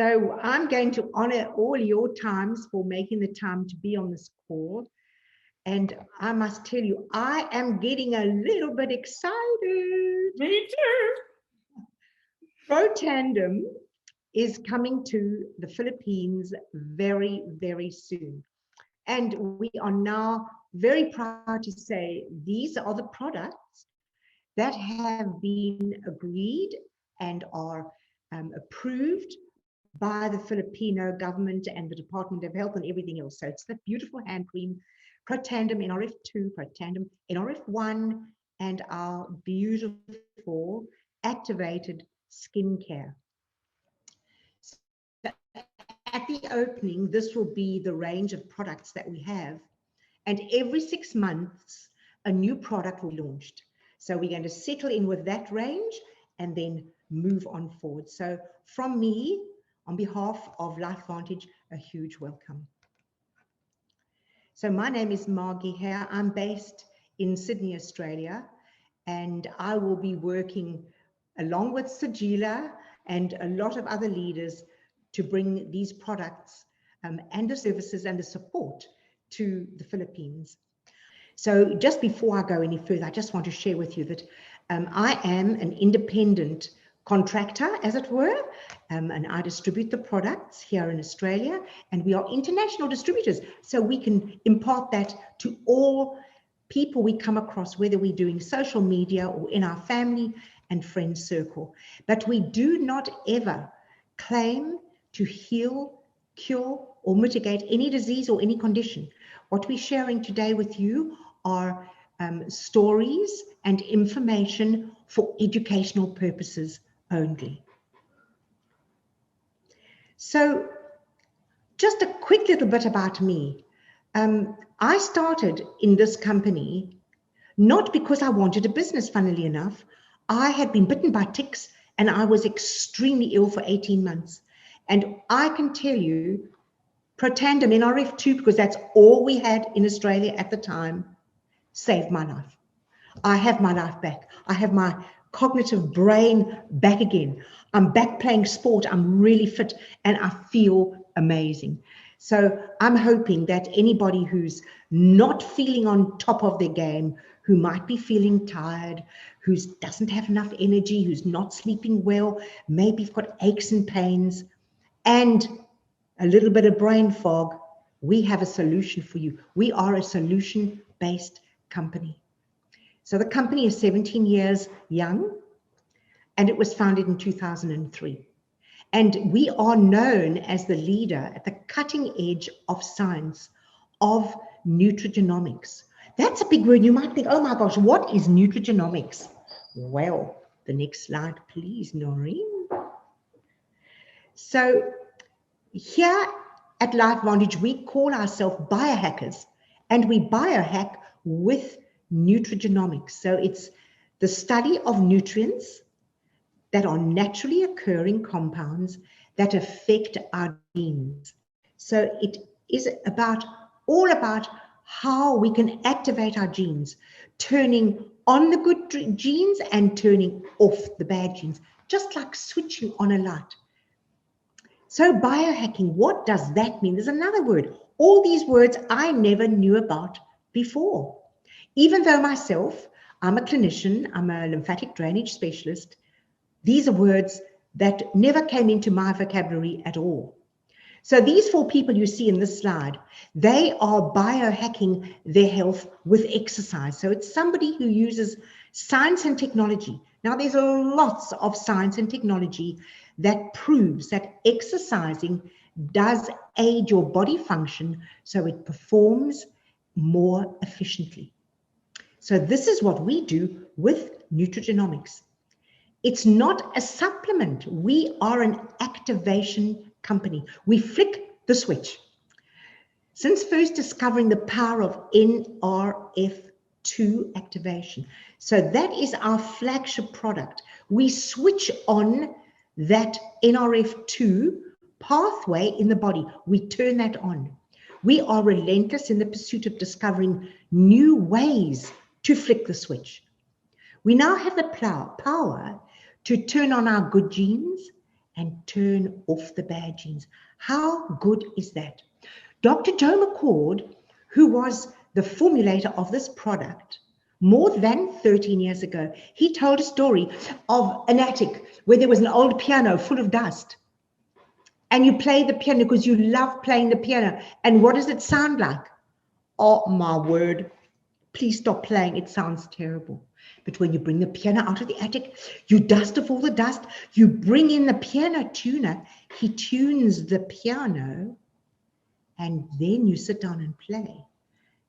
So I'm going to honor all your times for making the time to be on this call. And I must tell you, I am getting a little bit excited. Me too. ProTandem is coming to the Philippines very, very soon. And we are now very proud to say these are the products that have been agreed and are approved by the Filipino government and the Department of Health and everything else. So it's the beautiful hand cream, ProTandem NRF2, ProTandem NRF1, and our beautiful activated skincare. So at the opening, this will be the range of products that we have. And every 6 months, a new product will be launched. So we're going to settle in with that range and then move on forward. So from me, on behalf of LifeVantage, a huge welcome. So my name is Margie Hare. I'm based in Sydney, Australia, and I will be working along with Sajila and a lot of other leaders to bring these products and the services and the support to the Philippines. So just before I go any further, I just want to share with you that I am an independent contractor, as it were, and I distribute the products here in Australia, and we are international distributors, so we can impart that to all people we come across, whether we're doing social media or in our family and friend circle. But we do not ever claim to heal, cure, or mitigate any disease or any condition. What we're sharing today with you are stories and information for educational purposes only. So just a quick little bit about me. I started in this company not because I wanted a business, funnily enough. I had been bitten by ticks and I was extremely ill for 18 months. And I can tell you, ProTandem NRF2, because that's all we had in Australia at the time, saved my life. I have my life back. I have my cognitive brain back again. I'm back playing sport. I'm really fit and I feel amazing. So I'm hoping that anybody who's not feeling on top of their game, who might be feeling tired, who doesn't have enough energy, who's not sleeping well, maybe you've got aches and pains and a little bit of brain fog, we have a solution for you. We are a solution-based company. So the company is 17 years young, and it was founded in 2003. And we are known as the leader at the cutting edge of science of nutrigenomics. That's a big word. You might think, oh my gosh, what is nutrigenomics? Well, the next slide, please, Noreen. So here at LifeVantage, we call ourselves biohackers, and we biohack with nutrigenomics. So it's the study of nutrients that are naturally occurring compounds that affect our genes. So it is all about how we can activate our genes, turning on the good genes and turning off the bad genes, just like switching on a light. So biohacking, what does that mean? There's another word. All these words I never knew about before. Even though myself, I'm a clinician, I'm a lymphatic drainage specialist, these are words that never came into my vocabulary at all. So these 4 people you see in this slide, they are biohacking their health with exercise. So it's somebody who uses science and technology. Now there's lots of science and technology that proves that exercising does aid your body function so it performs more efficiently. So this is what we do with nutrigenomics. It's not a supplement. We are an activation company. We flick the switch. Since first discovering the power of NRF2 activation, so that is our flagship product. We switch on that NRF2 pathway in the body. We turn that on. We are relentless in the pursuit of discovering new ways to flick the switch. We now have the power to turn on our good genes and turn off the bad genes. How good is that? Dr. Joe McCord, who was the formulator of this product more than 13 years ago, he told a story of an attic where there was an old piano full of dust. And you play the piano because you love playing the piano. And what does it sound like? Oh, my word. Please stop playing. It sounds terrible. But when you bring the piano out of the attic, you dust off all the dust. You bring in the piano tuner. He tunes the piano. And then you sit down and play.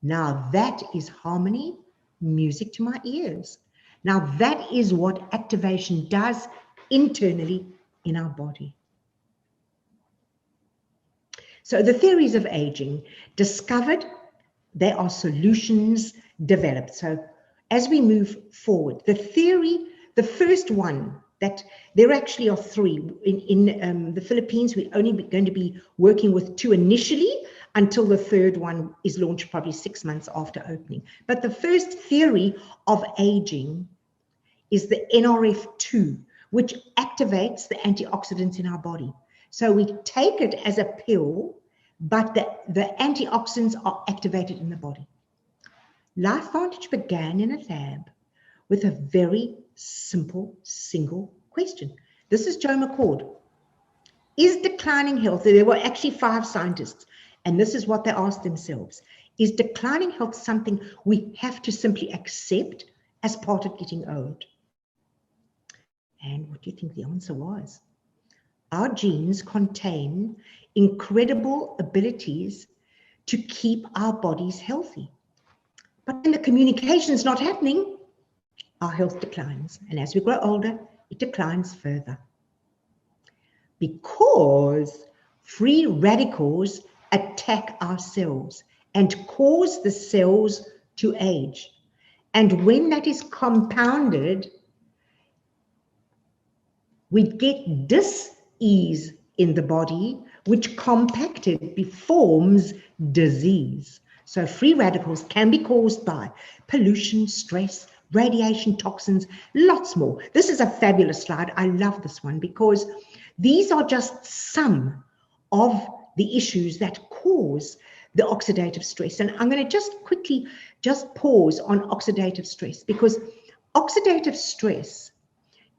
Now that is harmony, music to my ears. Now that is what activation does internally in our body. So the theories of aging discovered, there are solutions developed. So as we move forward, the theory, the first one, that there actually are three. In the Philippines, we're only going to be working with two initially until the third one is launched probably 6 months after opening. But the first theory of aging is the NRF2, which activates the antioxidants in our body. So we take it as a pill, but the antioxidants are activated in the body. LifeVantage began in a lab with a very simple, single question. This is Joe McCord. Is declining health, there were actually 5 scientists, and this is what they asked themselves. Is declining health something we have to simply accept as part of getting old? And what do you think the answer was? Our genes contain incredible abilities to keep our bodies healthy. But when the communication is not happening, our health declines. And as we grow older, it declines further. Because free radicals attack our cells and cause the cells to age. And when that is compounded, we get dis-ease in the body, which compacted forms disease. So free radicals can be caused by pollution, stress, radiation, toxins, lots more. This is a fabulous slide. I love this one because these are just some of the issues that cause the oxidative stress. And I'm going to just quickly pause on oxidative stress, because oxidative stress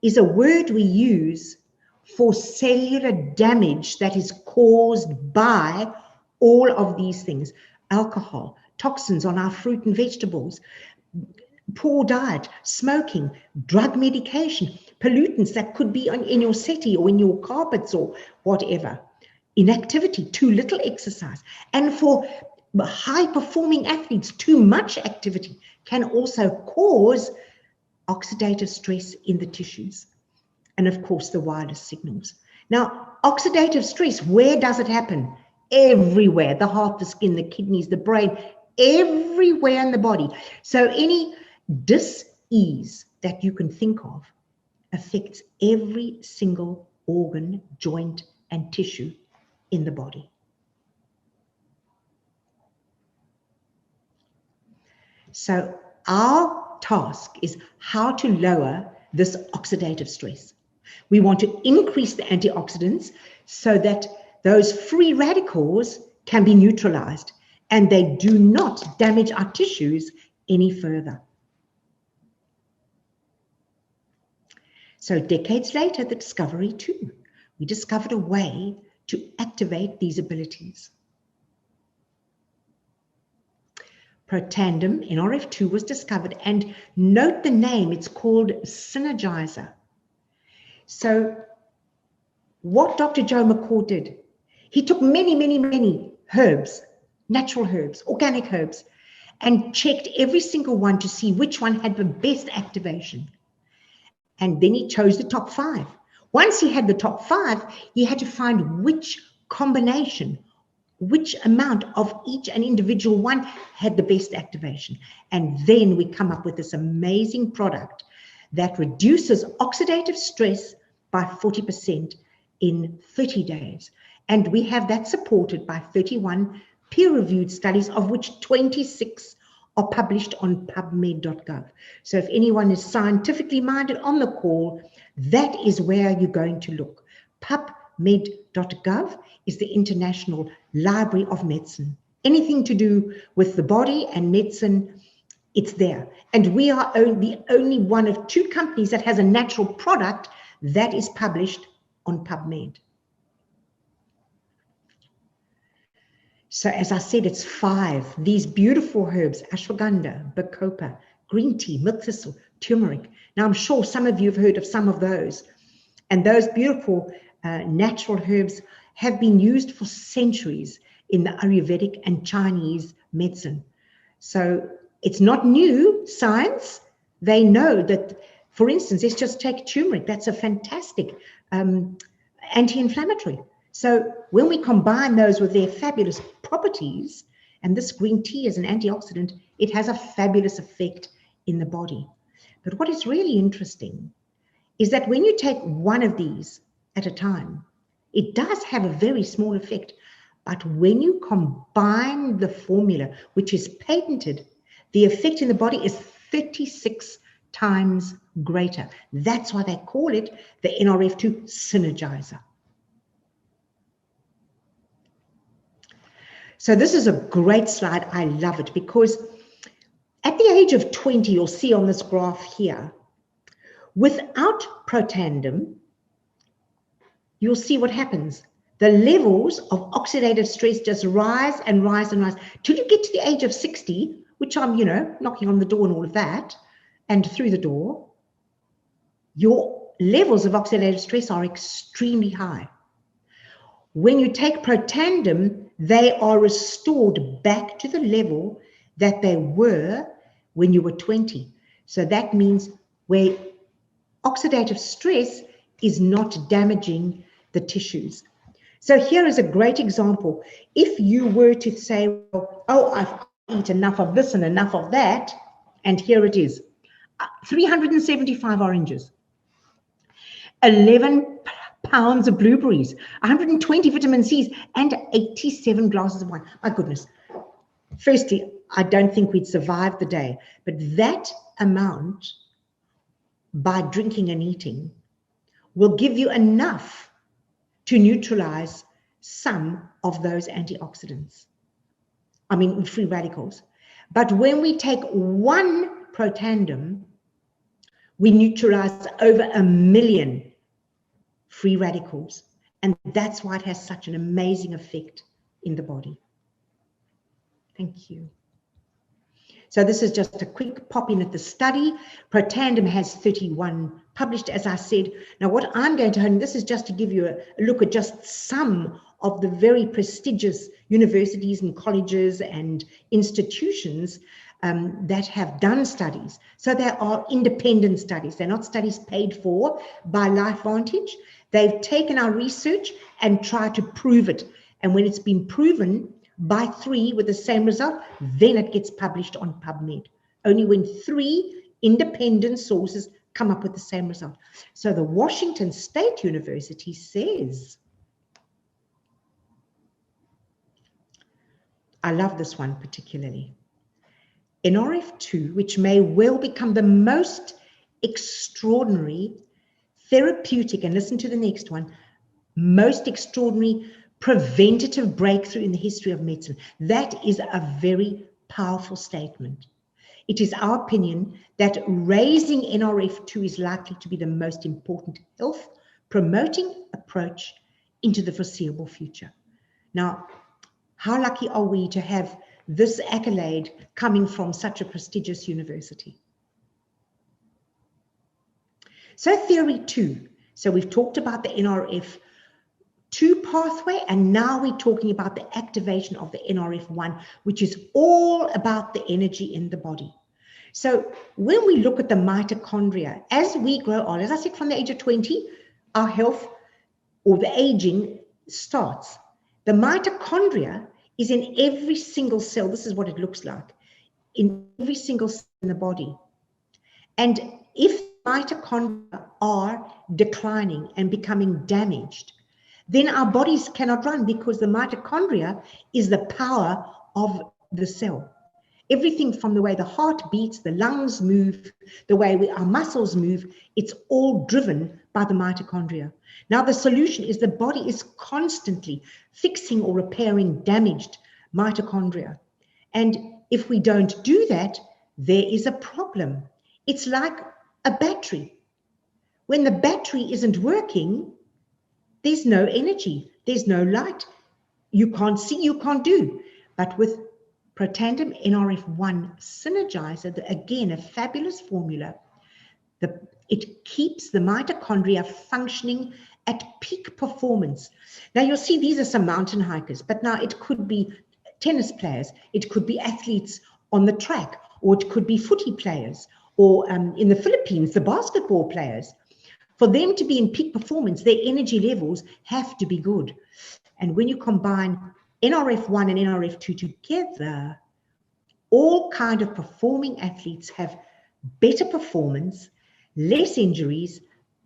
is a word we use for cellular damage that is caused by all of these things: alcohol, toxins on our fruit and vegetables, poor diet, smoking, drug medication, pollutants that could be in your settee or in your carpets or whatever, inactivity, too little exercise. And for high-performing athletes, too much activity can also cause oxidative stress in the tissues. And of course, the wireless signals. Now, oxidative stress, where does it happen? Everywhere: the heart, the skin, the kidneys, the brain, everywhere in the body. So any dis-ease that you can think of affects every single organ, joint, and tissue in the body. So our task is how to lower this oxidative stress. We want to increase the antioxidants so that those free radicals can be neutralized and they do not damage our tissues any further. So decades later, the discovery too. We discovered a way to activate these abilities. Protandem, NRF2, was discovered, and note the name, it's called Synergizer. So what Dr. Joe McCord did, he took many herbs, natural herbs, organic herbs, and checked every single one to see which one had the best activation. And then he chose the top 5. Once he had the top 5, he had to find which combination, which amount of each and individual one had the best activation. And then we come up with this amazing product that reduces oxidative stress by 40% in 30 days. And we have that supported by 31 peer-reviewed studies, of which 26 are published on pubmed.gov. So if anyone is scientifically minded on the call, that is where you're going to look. PubMed.gov is the International Library of Medicine. Anything to do with the body and medicine, it's there. And we are the only one of 2 companies that has a natural product that is published on PubMed. So as I said, it's 5. These beautiful herbs: ashwagandha, bacopa, green tea, milk thistle, turmeric. Now, I'm sure some of you have heard of some of those. And those beautiful natural herbs have been used for centuries in the Ayurvedic and Chinese medicine. So it's not new science. They know that, for instance, let's just take turmeric. That's a fantastic anti-inflammatory. So when we combine those with their fabulous properties, and this green tea is an antioxidant, it has a fabulous effect in the body. But what is really interesting is that when you take one of these at a time, it does have a very small effect. But when you combine the formula, which is patented, the effect in the body is 36 times greater. That's why they call it the NRF2 Synergizer. So this is a great slide. I love it because at the age of 20, you'll see on this graph here, without Protandim, you'll see what happens. The levels of oxidative stress just rise and rise and rise till you get to the age of 60, which I'm, knocking on the door and all of that, and through the door, your levels of oxidative stress are extremely high. When you take Protandim, they are restored back to the level that they were when you were 20. So that means where oxidative stress is not damaging the tissues. So here is a great example. If you were to say, well, oh, I've eaten enough of this and enough of that, and here it is, 375 oranges, 11 pounds of blueberries, 120 vitamin C's, and 87 glasses of wine. My goodness. Firstly, I don't think we'd survive the day, but that amount by drinking and eating will give you enough to neutralize some of those antioxidants. I mean, free radicals. But when we take one Protandim, we neutralize over 1 million free radicals. And that's why it has such an amazing effect in the body. Thank you. So this is just a quick pop in at the study. Protandim has 31 published, as I said. Now what I'm going to, and this is just to give you a look at just some of the very prestigious universities and colleges and institutions that have done studies. So there are independent studies. They're not studies paid for by LifeVantage. They've taken our research and tried to prove it. And when it's been proven by 3 with the same result, then it gets published on PubMed. Only when 3 independent sources come up with the same result. So the Washington State University says, I love this one particularly, NRF2, which may well become the most extraordinary therapeutic, and listen to the next one, most extraordinary preventative breakthrough in the history of medicine. That is a very powerful statement. It is our opinion that raising NRF2 is likely to be the most important health promoting approach into the foreseeable future. Now, how lucky are we to have this accolade coming from such a prestigious university? So theory 2. So we've talked about the NRF2 pathway, and now we're talking about the activation of the NRF1, which is all about the energy in the body. So when we look at the mitochondria, as we grow on, as I said, from the age of 20, our health or the aging starts. The mitochondria is in every single cell. This is what it looks like in every single cell in the body. And if mitochondria are declining and becoming damaged, then our bodies cannot run, because the mitochondria is the power of the cell. Everything from the way the heart beats, the lungs move, the way our muscles move, it's all driven by the mitochondria. Now, the solution is the body is constantly fixing or repairing damaged mitochondria. And if we don't do that, there is a problem. It's like a battery. When the battery isn't working, there's no energy, there's no light. You can't see, you can't do. But with Protandim NRF1 Synergizer, again, a fabulous formula, it keeps the mitochondria functioning at peak performance. Now you'll see these are some mountain hikers, but now it could be tennis players, it could be athletes on the track, or it could be footy players, or in the Philippines, the basketball players. For them to be in peak performance, their energy levels have to be good. And when you combine NRF1 and NRF2 together, all kind of performing athletes have better performance, less injuries,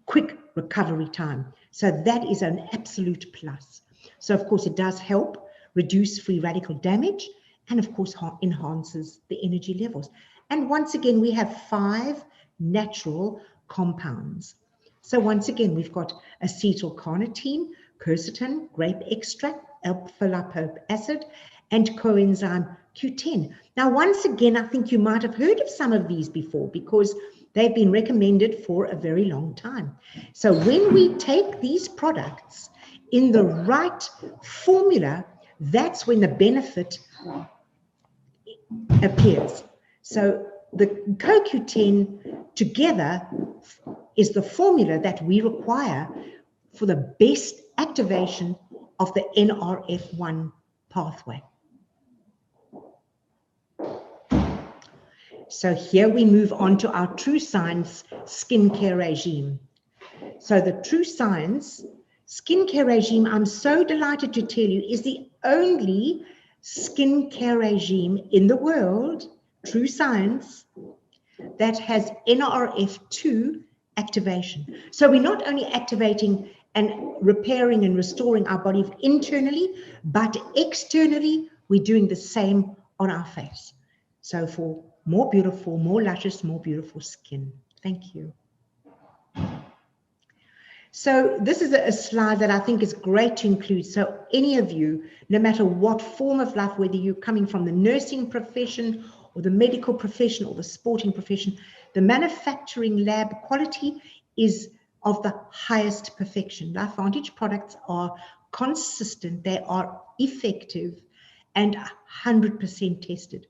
quick recovery time. So that is an absolute plus. So of course it does help reduce free radical damage, and of course enhances the energy levels. And once again, we have 5 natural compounds. So once again, we've got acetylcarnitine, quercetin, grape extract, alpha-lipoic acid, and coenzyme Q10. Now, once again, I think you might have heard of some of these before because they've been recommended for a very long time. So when we take these products in the right formula, that's when the benefit appears. So the CoQ10 together is the formula that we require for the best activation of the NRF1 pathway. So here we move on to our True Science skincare regime. So the True Science skincare regime, I'm so delighted to tell you, is the only skincare regime in the world, True Science, that has NRF2 activation. So we're not only activating and repairing and restoring our body internally, but externally, we're doing the same on our face. So for more beautiful, more luscious, more beautiful skin. Thank you. So this is a slide that I think is great to include. So any of you, no matter what form of life, whether you're coming from the nursing profession or the medical profession or the sporting profession, the manufacturing lab quality is of the highest perfection. LifeVantage products are consistent, they are effective, and 100% tested.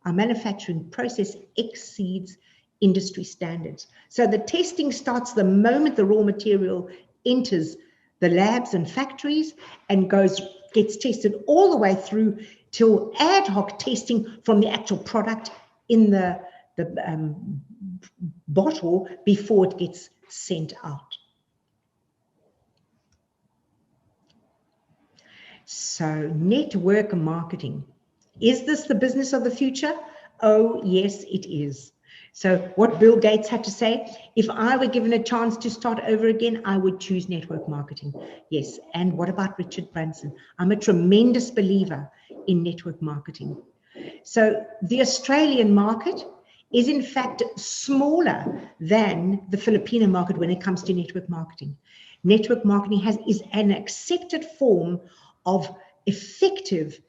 Our manufacturing process exceeds industry standards. So the testing starts the moment the raw material enters the labs and factories and gets tested all the way through till ad hoc testing from the actual product in the bottle before it gets sent out. So network marketing. Is this the business of the future? Oh, yes, it is. So what Bill Gates had to say, if I were given a chance to start over again, I would choose network marketing. Yes, and what about Richard Branson? I'm a tremendous believer in network marketing. So the Australian market is in fact smaller than the Filipino market when it comes to network marketing. Network marketing is an accepted form of effective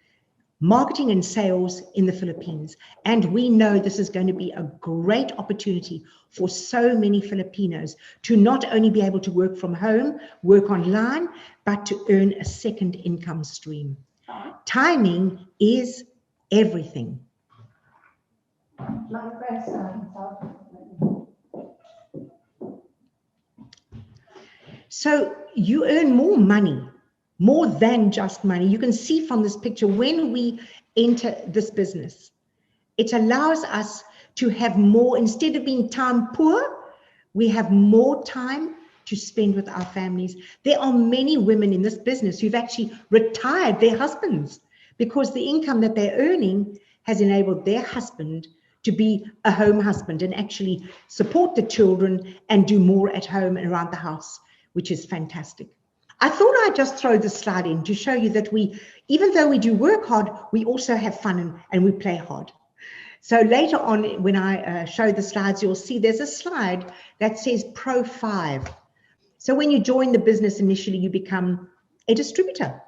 marketing and sales in the Philippines. And we know this is going to be a great opportunity for so many Filipinos to not only be able to work from home, work online, but to earn a second income stream. Timing is everything. So you earn more money, more than just money. You can see from this picture, when we enter this business, it allows us to have more, instead of being time poor, we have more time to spend with our families. There are many women in this business who've actually retired their husbands because the income that they're earning has enabled their husband to be a home husband and actually support the children and do more at home and around the house, which is fantastic. I thought I'd just throw this slide in to show you that we, even though we do work hard, we also have fun and we play hard. So later on, when I show the slides, you'll see there's a slide that says Pro 5. So when you join the business initially, you become a distributor.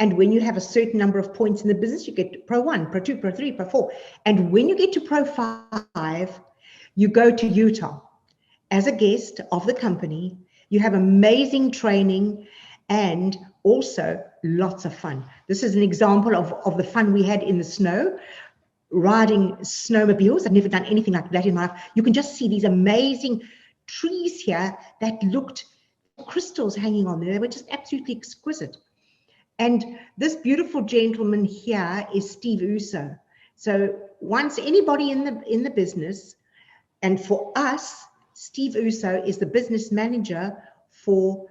And when you have a certain number of points in the business, you get to Pro 1, Pro 2, Pro 3, Pro 4. And when you get to Pro 5, you go to Utah as a guest of the company. You have amazing training and also lots of fun. This is an example of the fun we had in the snow, riding snowmobiles. I've never done anything like that in my life. You can just see these amazing trees here that looked crystals hanging on there. They were just absolutely exquisite. And this beautiful gentleman here is Steve Uso. So once anybody in the business, and for us, Steve Uso is the business manager for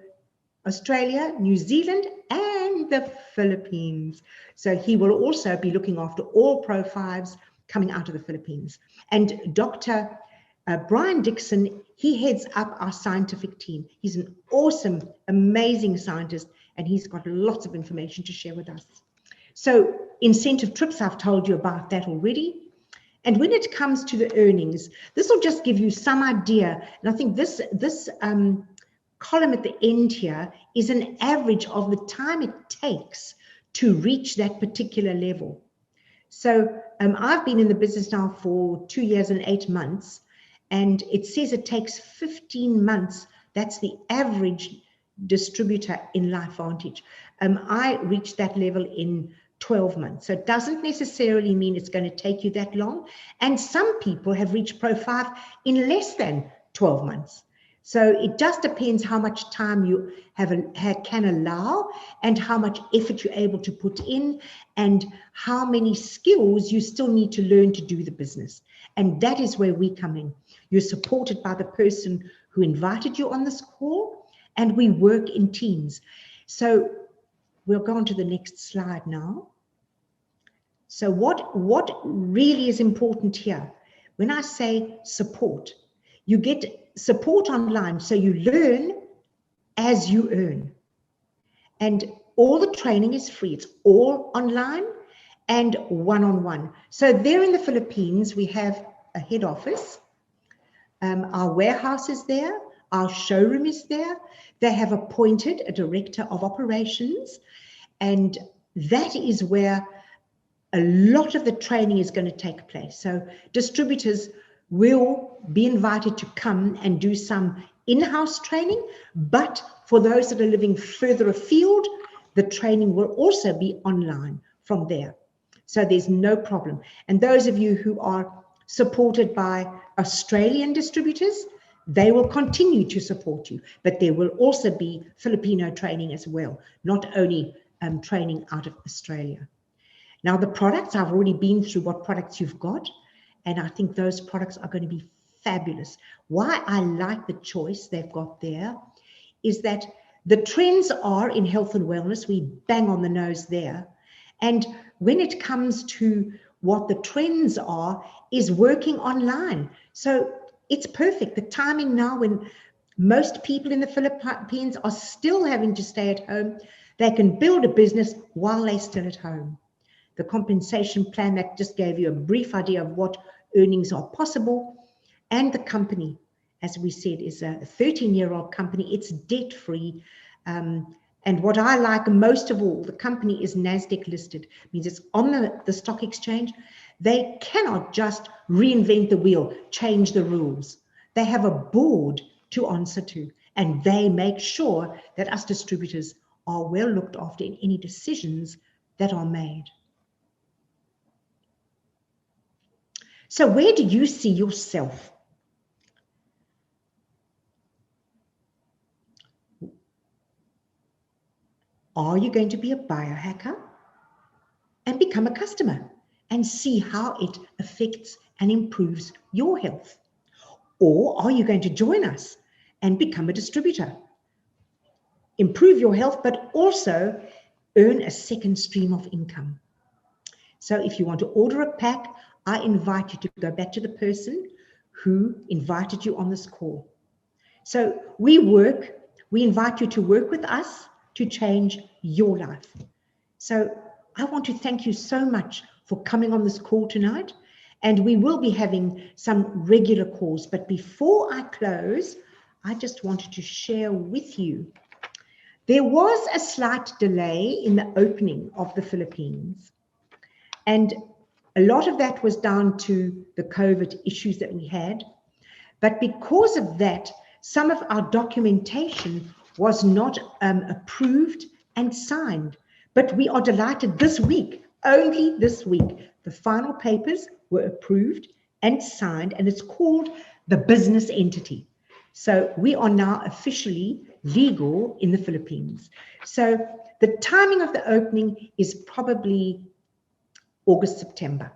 Australia, New Zealand, and the Philippines. So he will also be looking after all Pro 5s coming out of the Philippines. And Dr. Brian Dixon, he heads up our scientific team. He's an awesome, amazing scientist, and he's got lots of information to share with us. So incentive trips, I've told you about that already. And when it comes to the earnings, this will just give you some idea. And I think this column at the end here is an average of the time it takes to reach that particular level. So I've been in the business now for 2 years and 8 months, and it says it takes 15 months. That's the average distributor in LifeVantage. I reached that level in 12 months. So it doesn't necessarily mean it's going to take you that long. And some people have reached Pro 5 in less than 12 months. So it just depends how much time you can allow and how much effort you're able to put in and how many skills you still need to learn to do the business. And that is where we come in. You're supported by the person who invited you on this call, and we work in teams. So we'll go on to the next slide now. So what really is important here? When I say support, you get support online, so you learn as you earn. And all the training is free. It's all online and one-on-one. So there in the Philippines, we have a head office. Our warehouse is there. Our showroom is there. They have appointed a director of operations. And that is where a lot of the training is going to take place. So distributors will be invited to come and do some in-house training, but for those that are living further afield, the training will also be online from there. So there's no problem. And those of you who are supported by Australian distributors, they will continue to support you, but there will also be Filipino training as well, not only training out of Australia. Now the products, I've already been through what products you've got, and I think those products are going to be fabulous. Why I like the choice they've got there is that the trends are in health and wellness. We bang on the nose there. And when it comes to what the trends are, is working online. So it's perfect. The timing now when most people in the Philippines are still having to stay at home, they can build a business while they're still at home. The compensation plan that just gave you a brief idea of what earnings are possible. And the company, as we said, is a 13-year-old company. It's debt-free. And what I like most of all, the company is NASDAQ listed. It means it's on the stock exchange. They cannot just reinvent the wheel, change the rules. They have a board to answer to, and they make sure that us distributors are well looked after in any decisions that are made. So where do you see yourself? Are you going to be a biohacker and become a customer and see how it affects and improves your health? Or are you going to join us and become a distributor? Improve your health, but also earn a second stream of income. So if you want to order a pack, I invite you to go back to the person who invited you on this call. So we invite you to work with us to change your life. So I want to thank you so much for coming on this call tonight. And we will be having some regular calls. But before I close, I just wanted to share with you, there was a slight delay in the opening of the Philippines. And a lot of that was down to the COVID issues that we had. But because of that, some of our documentation was not approved and signed. But we are delighted this week, only this week, the final papers were approved and signed, and it's called the business entity. So we are now officially legal in the Philippines. So the timing of the opening is probably August, September.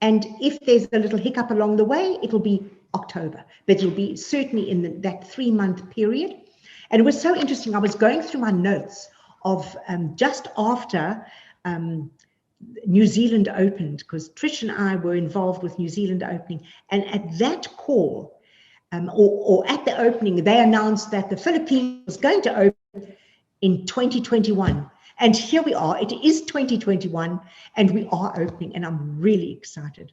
And if there's a little hiccup along the way, it'll be October, but it'll be certainly in that 3-month period. And it was so interesting. I was going through my notes of just after New Zealand opened, because Trish and I were involved with New Zealand opening. And at that call, or at the opening, they announced that the Philippines was going to open in 2021. And here we are, it is 2021, and we are opening, and I'm really excited.